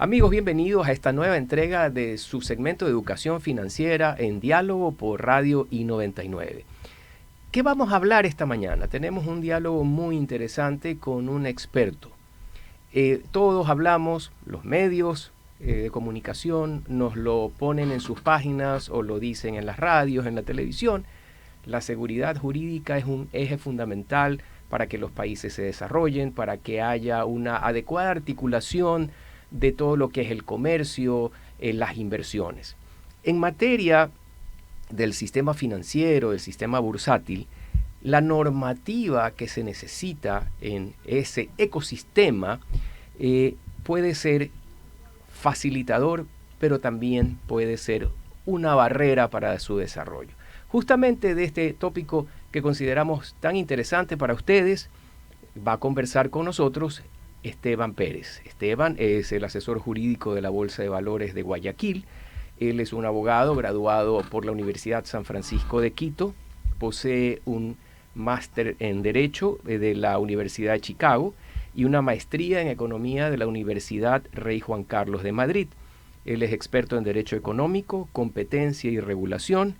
Amigos, bienvenidos a esta nueva entrega de su segmento de educación financiera en diálogo por Radio I-99. ¿Qué vamos a hablar esta mañana? Tenemos un diálogo muy interesante con un experto. Todos hablamos, los medios de comunicación nos lo ponen en sus páginas o lo dicen en las radios, en la televisión. La seguridad jurídica es un eje fundamental para que los países se desarrollen, para que haya una adecuada articulación de todo lo que es el comercio, las inversiones. En materia del sistema financiero, del sistema bursátil, la normativa que se necesita en ese ecosistema puede ser facilitador, pero también puede ser una barrera para su desarrollo. Justamente de este tópico que consideramos tan interesante para ustedes, va a conversar con nosotros Esteban Pérez. Esteban es el asesor jurídico de la Bolsa de Valores de Guayaquil. Él es un abogado graduado por la Universidad San Francisco de Quito. Posee un máster en Derecho de la Universidad de Chicago y una maestría en Economía de la Universidad Rey Juan Carlos de Madrid. Él es experto en Derecho Económico, Competencia y Regulación.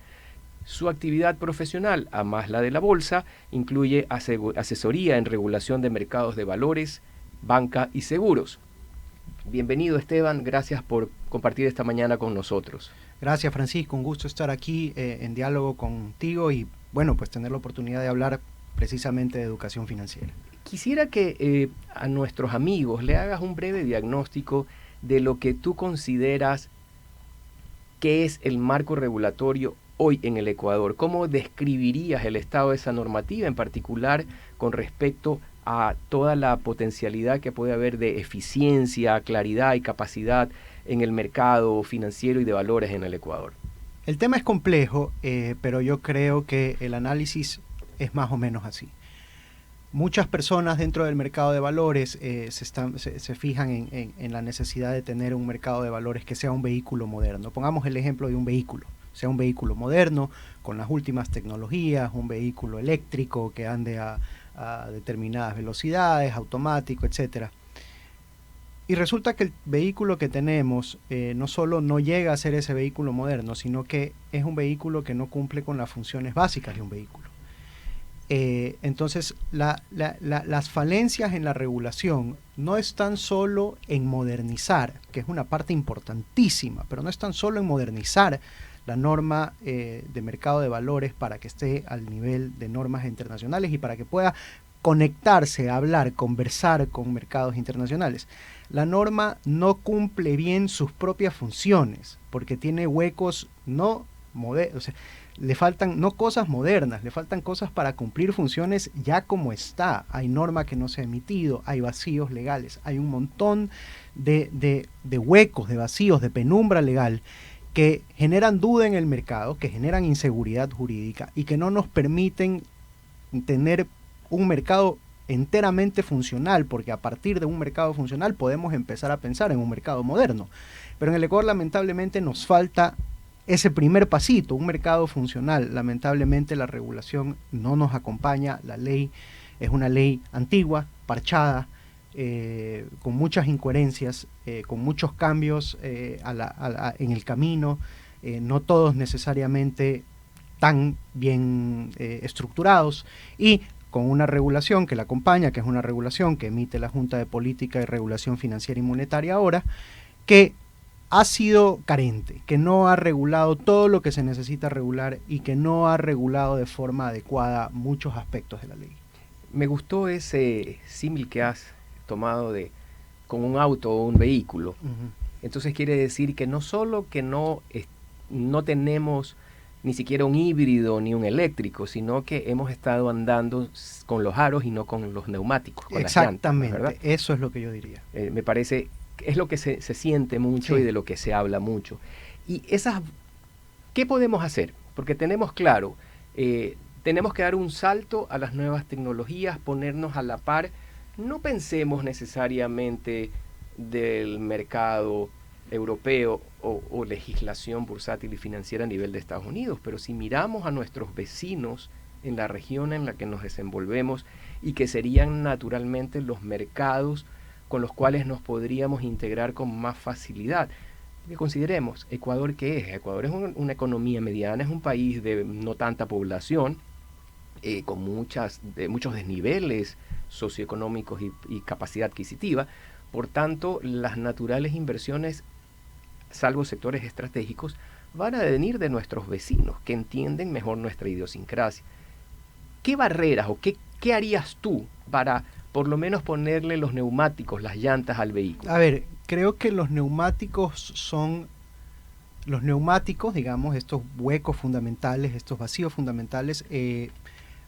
Su actividad profesional, a más la de la Bolsa, incluye asesoría en regulación de mercados de valores, banca y seguros. Bienvenido, Esteban, gracias por compartir esta mañana con nosotros. Gracias, Francisco, un gusto estar aquí en diálogo contigo y bueno, pues tener la oportunidad de hablar precisamente de educación financiera. Quisiera que a nuestros amigos le hagas un breve diagnóstico de lo que tú consideras que es el marco regulatorio hoy en el Ecuador. ¿Cómo describirías el estado de esa normativa, en particular con respecto a toda la potencialidad que puede haber de eficiencia, claridad y capacidad en el mercado financiero y de valores en el Ecuador? El tema es complejo, pero yo creo que el análisis es más o menos así. Muchas personas dentro del mercado de valores se fijan en la necesidad de tener un mercado de valores que sea un vehículo moderno. Pongamos el ejemplo de un vehículo. Sea un vehículo moderno, con las últimas tecnologías, un vehículo eléctrico que ande a determinadas velocidades, automático, etcétera. Y resulta que el vehículo que tenemos no solo no llega a ser ese vehículo moderno, sino que es un vehículo que no cumple con las funciones básicas de un vehículo. Entonces, las falencias en la regulación no están solo en modernizar, que es una parte importantísima, pero no están solo en modernizar la norma de mercado de valores para que esté al nivel de normas internacionales y para que pueda conectarse, hablar, conversar con mercados internacionales. La norma no cumple bien sus propias funciones porque tiene huecos no modernos, o sea, le faltan no cosas modernas, le faltan cosas para cumplir funciones ya como está. Hay norma que no se ha emitido, hay vacíos legales, hay un montón de huecos, de vacíos, de penumbra legal que generan duda en el mercado, que generan inseguridad jurídica y que no nos permiten tener un mercado enteramente funcional, porque a partir de un mercado funcional podemos empezar a pensar en un mercado moderno. Pero en el Ecuador lamentablemente nos falta ese primer pasito, un mercado funcional. Lamentablemente la regulación no nos acompaña, la ley es una ley antigua, parchada, con muchas incoherencias, con muchos cambios en el camino, no todos necesariamente tan bien estructurados, y con una regulación que la acompaña, que es una regulación que emite la Junta de Política y Regulación Financiera y Monetaria ahora, que ha sido carente, que no ha regulado todo lo que se necesita regular y que no ha regulado de forma adecuada muchos aspectos de la ley. Me gustó ese símil que has tomado con un auto o un vehículo. Entonces quiere decir que no solo que no tenemos ni siquiera un híbrido ni un eléctrico, sino que hemos estado andando con los aros y no con los neumáticos, con exactamente, las llantas, ¿verdad? Eso es lo que yo diría. Me parece, es lo que se siente mucho, sí, y de lo que se habla mucho. Y ¿qué podemos hacer? Porque tenemos claro, tenemos que dar un salto a las nuevas tecnologías, ponernos a la par. No pensemos necesariamente del mercado europeo o legislación bursátil y financiera a nivel de Estados Unidos, pero si miramos a nuestros vecinos en la región en la que nos desenvolvemos y que serían naturalmente los mercados con los cuales nos podríamos integrar con más facilidad. Que consideremos, Ecuador, ¿qué es? Ecuador es una economía mediana, es un país de no tanta población, con muchos desniveles socioeconómicos y capacidad adquisitiva. Por tanto, las naturales inversiones, salvo sectores estratégicos, van a venir de nuestros vecinos, que entienden mejor nuestra idiosincrasia. ¿Qué barreras o qué harías tú para por lo menos ponerle los neumáticos, las llantas al vehículo? A ver, creo que los neumáticos, digamos, estos huecos fundamentales, estos vacíos fundamentales,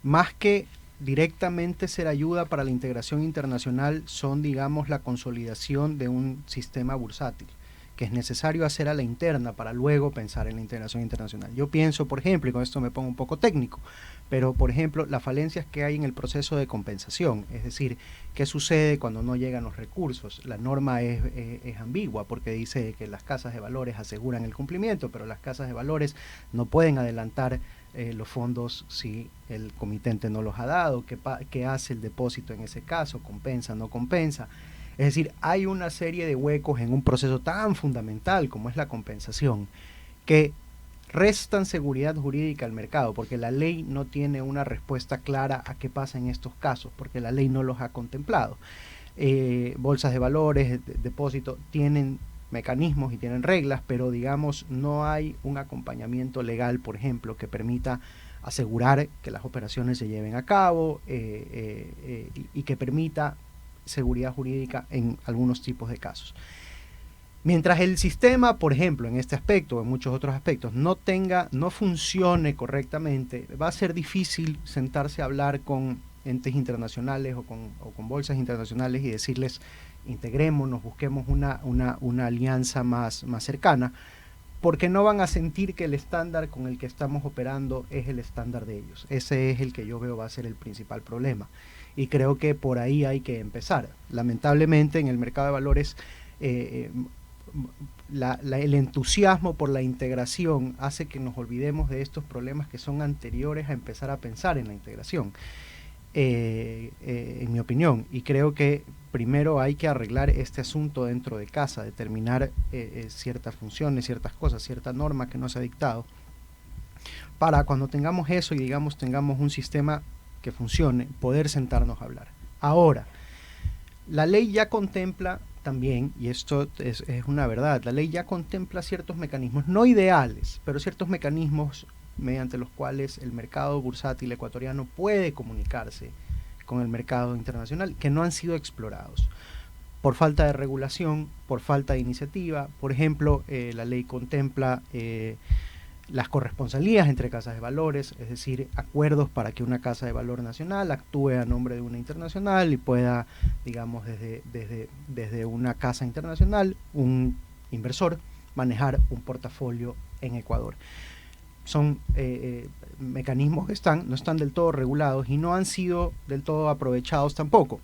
más que directamente ser ayuda para la integración internacional, son, digamos, la consolidación de un sistema bursátil, que es necesario hacer a la interna para luego pensar en la integración internacional. Yo pienso, por ejemplo, y con esto me pongo un poco técnico, pero por ejemplo, las falencias que hay en el proceso de compensación, es decir, ¿qué sucede cuando no llegan los recursos? La norma es ambigua porque dice que las casas de valores aseguran el cumplimiento, pero las casas de valores no pueden adelantar los fondos si el comitente no los ha dado. ¿Qué hace el depósito en ese caso? ¿Compensa, no compensa? Es decir, hay una serie de huecos en un proceso tan fundamental como es la compensación que restan seguridad jurídica al mercado, porque la ley no tiene una respuesta clara a qué pasa en estos casos, porque la ley no los ha contemplado. Bolsas de valores, depósito, tienen mecanismos y tienen reglas, pero digamos no hay un acompañamiento legal, por ejemplo, que permita asegurar que las operaciones se lleven a cabo y que permita seguridad jurídica en algunos tipos de casos. Mientras el sistema, por ejemplo, en este aspecto o en muchos otros aspectos, no funcione correctamente, va a ser difícil sentarse a hablar con entes internacionales o con bolsas internacionales y decirles, integrémonos, busquemos una alianza más cercana, porque no van a sentir que el estándar con el que estamos operando es el estándar de ellos. Ese es el que yo veo va a ser el principal problema. Y creo que por ahí hay que empezar. Lamentablemente en el mercado de valores el entusiasmo por la integración hace que nos olvidemos de estos problemas que son anteriores a empezar a pensar en la integración, en mi opinión. Y creo que primero hay que arreglar este asunto dentro de casa, determinar ciertas funciones, ciertas cosas, cierta norma que no se ha dictado, para cuando tengamos eso y digamos tengamos un sistema que funcione, poder sentarnos a hablar. Ahora, la ley ya contempla también, y esto es una verdad, la ley ya contempla ciertos mecanismos, no ideales, pero ciertos mecanismos mediante los cuales el mercado bursátil ecuatoriano puede comunicarse con el mercado internacional, que no han sido explorados por falta de regulación, por falta de iniciativa. Por ejemplo, la ley contempla las corresponsalías entre casas de valores, es decir, acuerdos para que una casa de valor nacional actúe a nombre de una internacional y pueda, digamos, desde una casa internacional, un inversor, manejar un portafolio en Ecuador. Son mecanismos que no están del todo regulados y no han sido del todo aprovechados tampoco.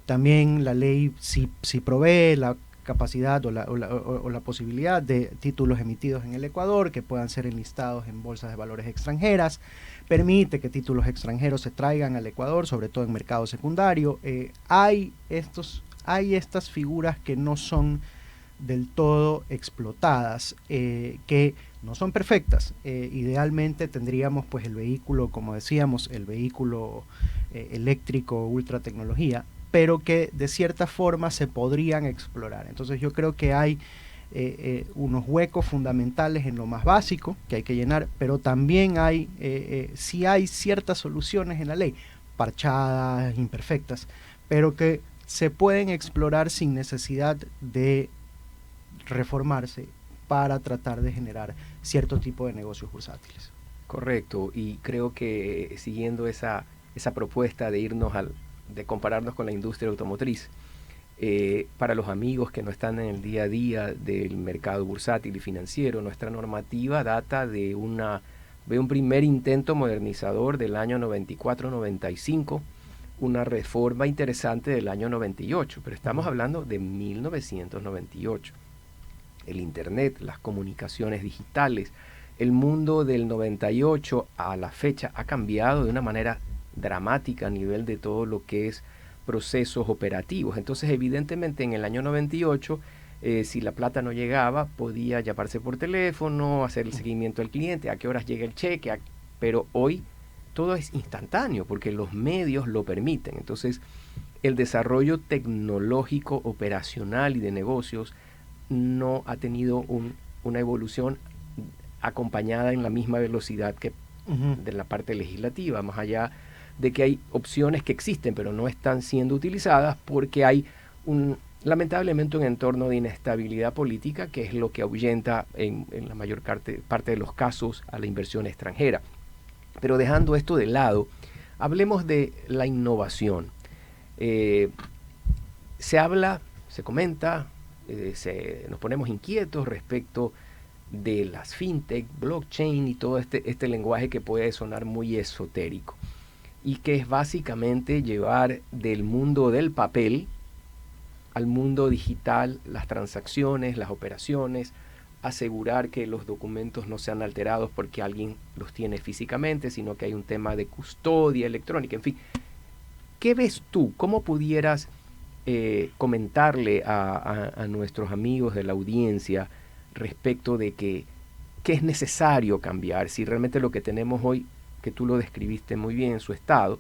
También la ley sí provee la capacidad o la posibilidad de títulos emitidos en el Ecuador que puedan ser enlistados en bolsas de valores extranjeras, permite que títulos extranjeros se traigan al Ecuador, sobre todo en mercado secundario. Hay estas figuras que no son del todo explotadas, que no son perfectas. Idealmente tendríamos pues el vehículo, como decíamos, el vehículo eléctrico ultra tecnología, pero que de cierta forma se podrían explorar. Entonces yo creo que hay unos huecos fundamentales en lo más básico que hay que llenar, pero también sí hay ciertas soluciones en la ley, parchadas, imperfectas, pero que se pueden explorar sin necesidad de reformarse para tratar de generar cierto tipo de negocios bursátiles. Correcto, y creo que siguiendo esa propuesta de de compararnos con la industria automotriz, para los amigos que no están en el día a día del mercado bursátil y financiero, nuestra normativa data de un primer intento modernizador del año 94-95, una reforma interesante del año 98, pero estamos hablando de 1998. El Internet, las comunicaciones digitales, el mundo del 98 a la fecha ha cambiado de una manera dramática a nivel de todo lo que es procesos operativos. Entonces, evidentemente, en el año 98, si la plata no llegaba, podía llamarse por teléfono, hacer el seguimiento al cliente, a qué horas llega el cheque, pero hoy todo es instantáneo porque los medios lo permiten. Entonces, el desarrollo tecnológico, operacional y de negocios no ha tenido una evolución acompañada en la misma velocidad que de la parte legislativa, más allá de que hay opciones que existen pero no están siendo utilizadas porque hay lamentablemente un entorno de inestabilidad política que es lo que ahuyenta en la mayor parte de los casos a la inversión extranjera. Pero dejando esto de lado, hablemos de la innovación. Se habla, se comenta, nos ponemos inquietos respecto de las fintech, blockchain y todo este lenguaje que puede sonar muy esotérico y que es básicamente llevar del mundo del papel al mundo digital las transacciones, las operaciones, asegurar que los documentos no sean alterados porque alguien los tiene físicamente, sino que hay un tema de custodia electrónica, en fin. ¿Qué ves tú? ¿Cómo pudieras comentarle a nuestros amigos de la audiencia respecto de qué es necesario cambiar? Si realmente lo que tenemos hoy, que tú lo describiste muy bien en su estado,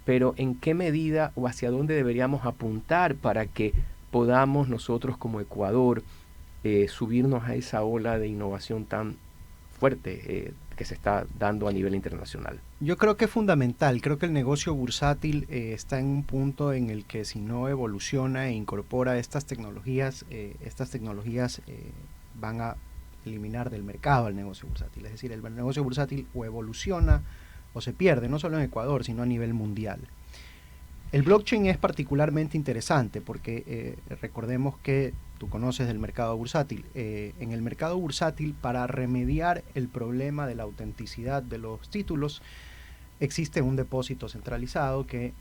pero en qué medida o hacia dónde deberíamos apuntar para que podamos nosotros como Ecuador subirnos a esa ola de innovación tan fuerte que se está dando a nivel internacional. Yo creo que es fundamental, creo que el negocio bursátil está en un punto en el que si no evoluciona e incorpora estas tecnologías van a eliminar del mercado al negocio bursátil. Es decir, el negocio bursátil o evoluciona o se pierde, no solo en Ecuador, sino a nivel mundial. El blockchain es particularmente interesante porque recordemos que tú conoces del mercado bursátil. En el mercado bursátil, para remediar el problema de la autenticidad de los títulos, existe un depósito centralizado que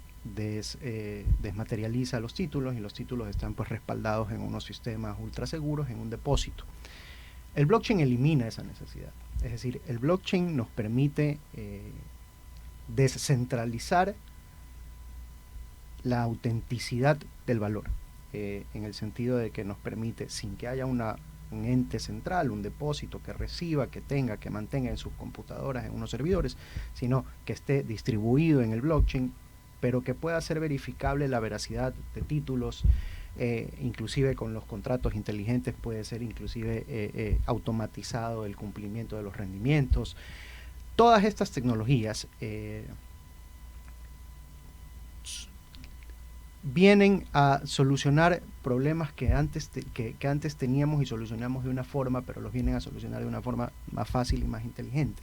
desmaterializa los títulos y los títulos están pues respaldados en unos sistemas ultra seguros en un depósito. El blockchain elimina esa necesidad. Es decir, el blockchain nos permite descentralizar la autenticidad del valor, en el sentido de que nos permite, sin que haya un ente central, un depósito que reciba, que tenga, que mantenga en sus computadoras, en unos servidores, sino que esté distribuido en el blockchain, pero que pueda ser verificable la veracidad de títulos, inclusive con los contratos inteligentes puede ser inclusive automatizado el cumplimiento de los rendimientos. Todas estas tecnologías vienen a solucionar problemas que antes teníamos y solucionamos de una forma, pero los vienen a solucionar de una forma más fácil y más inteligente.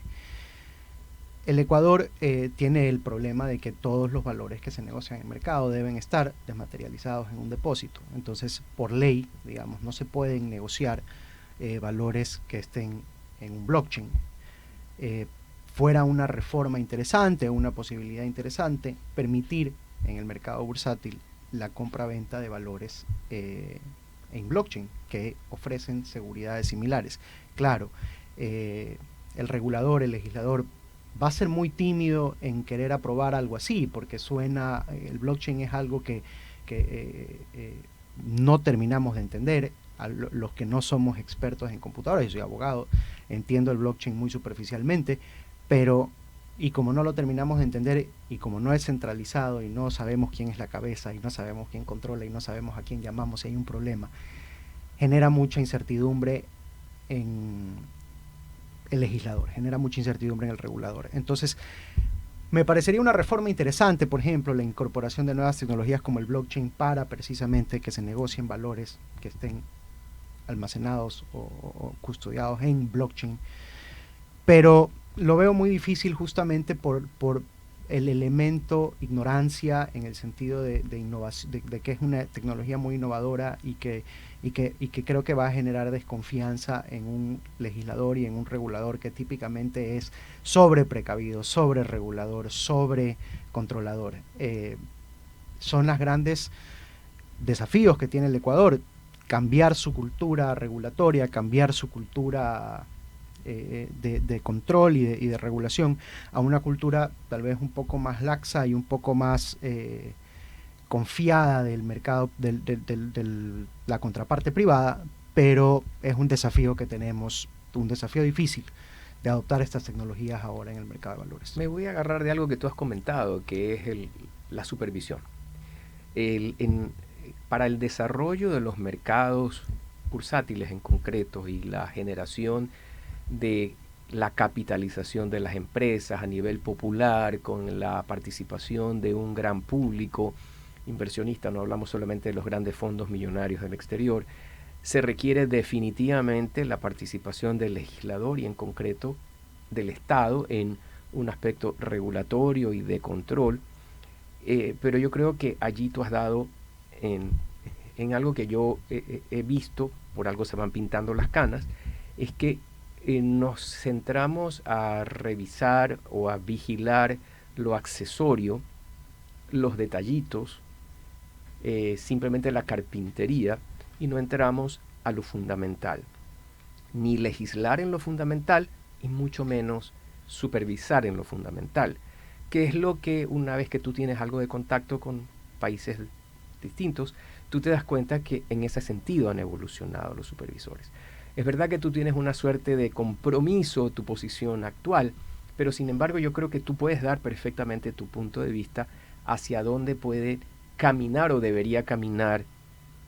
El Ecuador tiene el problema de que todos los valores que se negocian en el mercado deben estar desmaterializados en un depósito. Entonces, por ley, digamos, no se pueden negociar valores que estén en un blockchain. Fuera una reforma interesante, una posibilidad interesante, permitir en el mercado bursátil la compra-venta de valores en blockchain que ofrecen seguridades similares. Claro, el regulador, el legislador va a ser muy tímido en querer aprobar algo así, porque el blockchain es algo que no terminamos de entender. A los que no somos expertos en computadoras, yo soy abogado, entiendo el blockchain muy superficialmente, pero y como no lo terminamos de entender y como no es centralizado y no sabemos quién es la cabeza y no sabemos quién controla y no sabemos a quién llamamos si hay un problema, genera mucha incertidumbre en el legislador, genera mucha incertidumbre en el regulador. Entonces, me parecería una reforma interesante, por ejemplo, la incorporación de nuevas tecnologías como el blockchain para precisamente que se negocien valores que estén almacenados o custodiados en blockchain, pero lo veo muy difícil justamente por el elemento ignorancia en el sentido de innovación, de que es una tecnología muy innovadora y que creo que va a generar desconfianza en un legislador y en un regulador que típicamente es sobre precavido, sobre regulador, sobre controlador. Son los grandes desafíos que tiene el Ecuador: cambiar su cultura regulatoria, cambiar su cultura de control y de regulación a una cultura tal vez un poco más laxa y un poco más confiada del mercado, la contraparte privada, pero es un desafío que tenemos, un desafío difícil de adoptar estas tecnologías ahora en el mercado de valores. Me voy a agarrar de algo que tú has comentado, que es la supervisión. Para el desarrollo de los mercados bursátiles en concreto y la generación de la capitalización de las empresas a nivel popular con la participación de un gran público inversionista, no hablamos solamente de los grandes fondos millonarios del exterior, se requiere definitivamente la participación del legislador y en concreto del Estado en un aspecto regulatorio y de control, pero yo creo que allí tú has dado en algo que yo he visto, por algo se van pintando las canas, es que nos centramos a revisar o a vigilar lo accesorio, los detallitos, simplemente la carpintería, y no entramos a lo fundamental. Ni legislar en lo fundamental y mucho menos supervisar en lo fundamental, que es lo que una vez que tú tienes algo de contacto con países distintos, tú te das cuenta que en ese sentido han evolucionado los supervisores. Es verdad que tú tienes una suerte de compromiso, tu posición actual, pero sin embargo yo creo que tú puedes dar perfectamente tu punto de vista hacia dónde puede caminar o debería caminar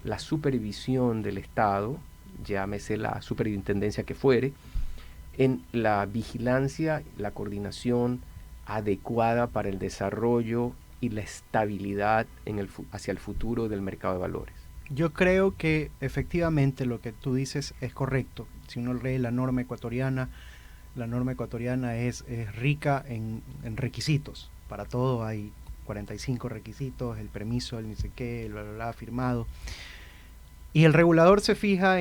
la supervisión del Estado, llámese la superintendencia que fuere, en la vigilancia, la coordinación adecuada para el desarrollo y la estabilidad hacia el futuro del mercado de valores. Yo creo que efectivamente lo que tú dices es correcto. Si uno lee la norma ecuatoriana es rica en requisitos. Para todo hay 45 requisitos, el permiso, el ni sé qué, el bla, bla, bla, firmado. Y el regulador se fija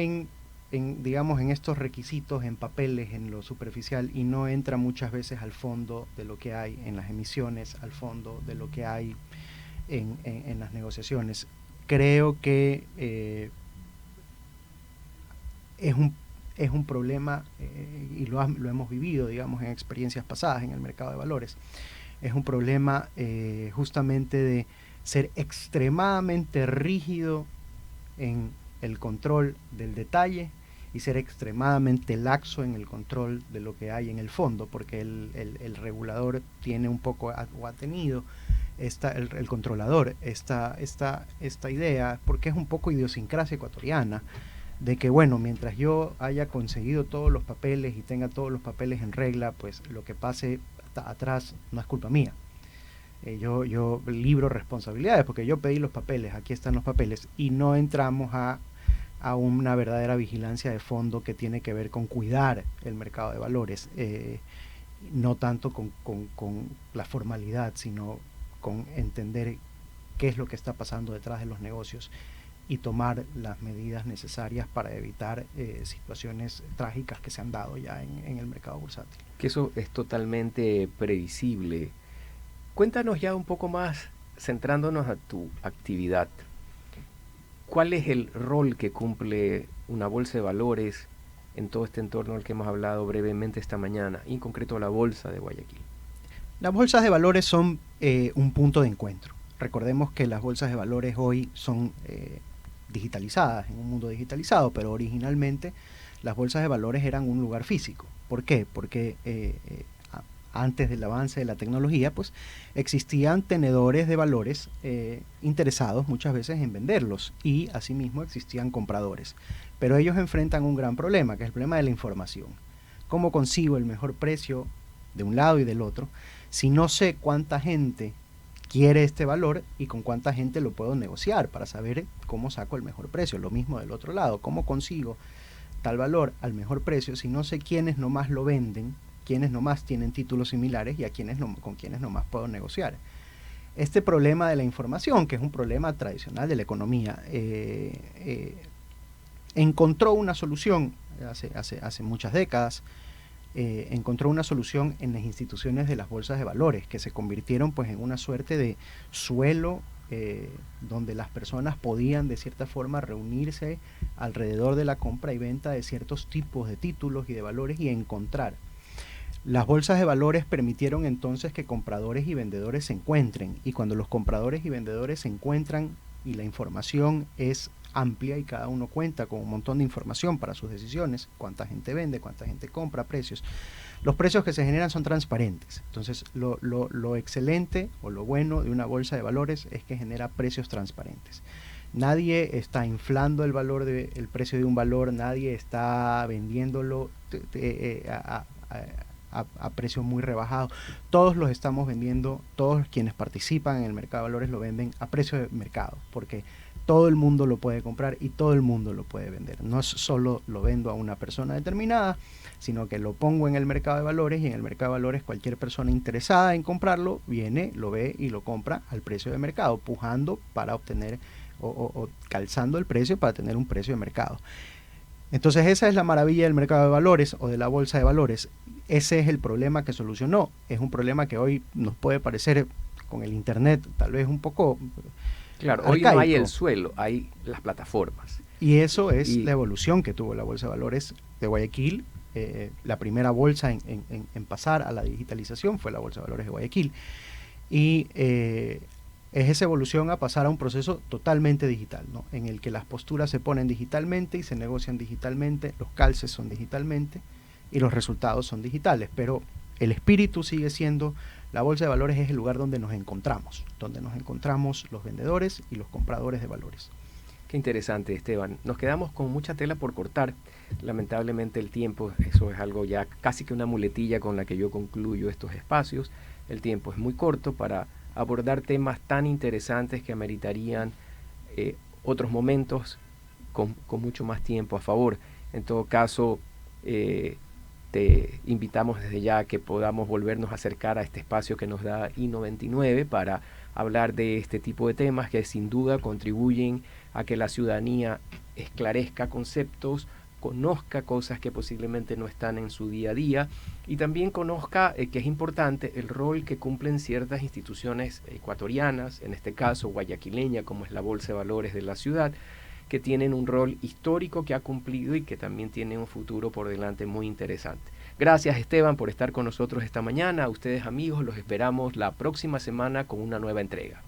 digamos, en estos requisitos, en papeles, en lo superficial, y no entra muchas veces al fondo de lo que hay en las emisiones, al fondo de lo que hay en las negociaciones. Creo que es un problema, y lo hemos vivido, digamos, en experiencias pasadas en el mercado de valores. Es un problema justamente de ser extremadamente rígido en el control del detalle y ser extremadamente laxo en el control de lo que hay en el fondo, porque el regulador tiene un poco, o ha tenido el controlador esta idea, porque es un poco idiosincrasia ecuatoriana, de que bueno, mientras yo haya conseguido todos los papeles y tenga todos los papeles en regla, pues lo que pase atrás no es culpa mía. Yo libro responsabilidades porque yo pedí los papeles, aquí están los papeles, y no entramos a una verdadera vigilancia de fondo que tiene que ver con cuidar el mercado de valores, no tanto con la formalidad, sino con entender qué es lo que está pasando detrás de los negocios y tomar las medidas necesarias para evitar situaciones trágicas que se han dado ya en el mercado bursátil. Que eso es totalmente previsible. Cuéntanos ya un poco más, centrándonos a tu actividad. ¿Cuál es el rol que cumple una bolsa de valores en todo este entorno del que hemos hablado brevemente esta mañana, y en concreto la Bolsa de Guayaquil? Las bolsas de valores son un punto de encuentro. Recordemos que las bolsas de valores hoy son digitalizadas, en un mundo digitalizado, pero originalmente las bolsas de valores eran un lugar físico. ¿Por qué? Porque antes del avance de la tecnología, pues existían tenedores de valores interesados muchas veces en venderlos, y asimismo existían compradores. Pero ellos enfrentan un gran problema, que es el problema de la información. ¿Cómo consigo el mejor precio de un lado y del otro si no sé cuánta gente quiere este valor y con cuánta gente lo puedo negociar para saber cómo saco el mejor precio? Lo mismo del otro lado, ¿cómo consigo tal valor al mejor precio si no sé quiénes nomás lo venden, quiénes nomás tienen títulos similares y con quienes nomás puedo negociar? Este problema de la información, que es un problema tradicional de la economía, encontró una solución hace muchas décadas. Encontró una solución en las instituciones de las bolsas de valores, que se convirtieron pues en una suerte de suelo donde las personas podían de cierta forma reunirse alrededor de la compra y venta de ciertos tipos de títulos y de valores y encontrar. Las bolsas de valores permitieron entonces que compradores y vendedores se encuentren, y cuando los compradores y vendedores se encuentran y la información es amplia y cada uno cuenta con un montón de información para sus decisiones, cuánta gente vende, cuánta gente compra, precios, los precios que se generan son transparentes. Entonces lo excelente o lo bueno de una bolsa de valores es que genera precios transparentes. Nadie está inflando el precio de un valor, nadie está vendiéndolo a precios muy rebajados. Todos los estamos vendiendo, todos quienes participan en el mercado de valores lo venden a precio de mercado, porque todo el mundo lo puede comprar y todo el mundo lo puede vender. No es solo lo vendo a una persona determinada, sino que lo pongo en el mercado de valores, y en el mercado de valores cualquier persona interesada en comprarlo viene, lo ve y lo compra al precio de mercado, pujando para obtener o calzando el precio para tener un precio de mercado. Entonces esa es la maravilla del mercado de valores o de la bolsa de valores. Ese es el problema que solucionó. Es un problema que hoy nos puede parecer con el internet tal vez un poco claro, arcaico. Hoy no hay el suelo, hay las plataformas. Y eso es la evolución que tuvo la bolsa de valores de Guayaquil. La primera bolsa en pasar a la digitalización fue la bolsa de valores de Guayaquil. Y es esa evolución a pasar a un proceso totalmente digital, ¿no? En el que las posturas se ponen digitalmente y se negocian digitalmente, los calces son digitalmente y los resultados son digitales, pero el espíritu sigue siendo, la bolsa de valores es el lugar donde nos encontramos los vendedores y los compradores de valores. Qué interesante, Esteban. Nos quedamos con mucha tela por cortar. Lamentablemente el tiempo, eso es algo ya casi que una muletilla con la que yo concluyo estos espacios. El tiempo es muy corto para abordar temas tan interesantes que ameritarían otros momentos con mucho más tiempo a favor. En todo caso, te invitamos desde ya a que podamos volvernos a acercar a este espacio que nos da I99 para hablar de este tipo de temas que sin duda contribuyen a que la ciudadanía esclarezca conceptos, conozca cosas que posiblemente no están en su día a día y también conozca, que es importante, el rol que cumplen ciertas instituciones ecuatorianas, en este caso guayaquileña, como es la Bolsa de Valores de la ciudad, que tienen un rol histórico que ha cumplido y que también tienen un futuro por delante muy interesante. Gracias, Esteban, por estar con nosotros esta mañana. A ustedes, amigos, los esperamos la próxima semana con una nueva entrega.